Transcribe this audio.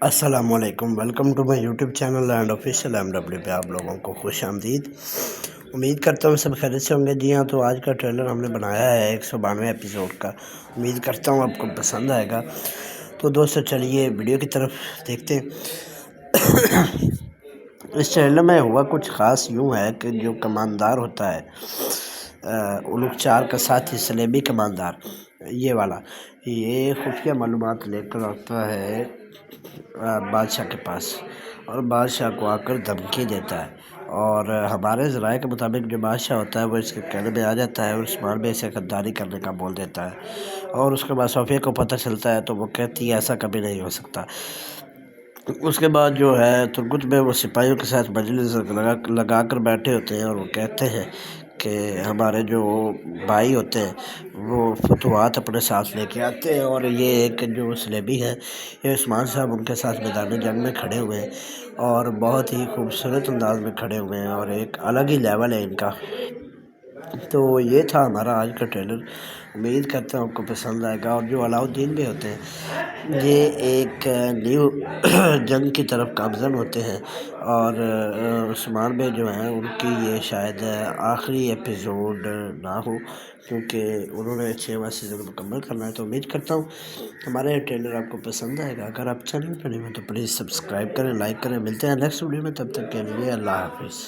السلام علیکم، welcome to my YouTube channel and official M W پہ آپ لوگوں کو خوش آمدید۔ امید کرتا ہوں سب خیریت سے ہوں گے۔ جی ہاں، تو آج کا ٹریلر ہم نے بنایا ہے 192 ایپیسوڈ کا۔ امید کرتا ہوں آپ کو پسند آئے گا۔ تو دوستو چلیے ویڈیو کی طرف دیکھتے ہیں۔ اس ٹریلر میں ہوا کچھ خاص یوں ہے کہ جو کماندار ہوتا ہے، الوگ چار کا ساتھی سلیبی کماندار، یہ والا، یہ خفیہ معلومات لے کر آتا ہے بادشاہ کے پاس، اور بادشاہ کو آ کر دھمکی دیتا ہے، اور ہمارے ذرائع کے مطابق جو بادشاہ ہوتا ہے وہ اس کے کہنے میں آ جاتا ہے اور عثمان بے سے غداری کرنے کا بول دیتا ہے، اور اس کے بعد صفیہ کو پتہ چلتا ہے تو وہ کہتی ہے ایسا کبھی نہیں ہو سکتا۔ اس کے بعد جو ہے ترگت میں وہ سپاہیوں کے ساتھ مجلس لگا کر بیٹھے ہوتے ہیں، اور وہ کہتے ہیں کہ ہمارے جو بھائی ہوتے ہیں وہ فتوحات اپنے ساتھ لے کے آتے ہیں، اور یہ ایک جو سلیبی ہے، یہ عثمان صاحب ان کے ساتھ میدان جنگ میں کھڑے ہوئے ہیں، اور بہت ہی خوبصورت انداز میں کھڑے ہوئے ہیں، اور ایک الگ ہی لیول ہے ان کا۔ تو یہ تھا ہمارا آج کا ٹریلر۔ امید کرتا ہوں آپ کو پسند آئے گا۔ اور جو علاؤالدین بھی ہوتے ہیں، یہ ایک نیو جنگ کی طرف گامزن ہوتے ہیں، اور عثمان بے جو ہیں ان کی یہ شاید آخری ایپیسوڈ نہ ہو، کیونکہ انہوں نے 6واں سیزن مکمل کرنا ہے۔ تو امید کرتا ہوں ہمارا یہ ٹریلر آپ کو پسند آئے گا۔ اگر آپ چینل پر نہیں ہیں تو پلیز سبسکرائب کریں، لائک کریں۔ ملتے ہیں نیکسٹ ویڈیو میں، تب تک کے لیے اللہ حافظ۔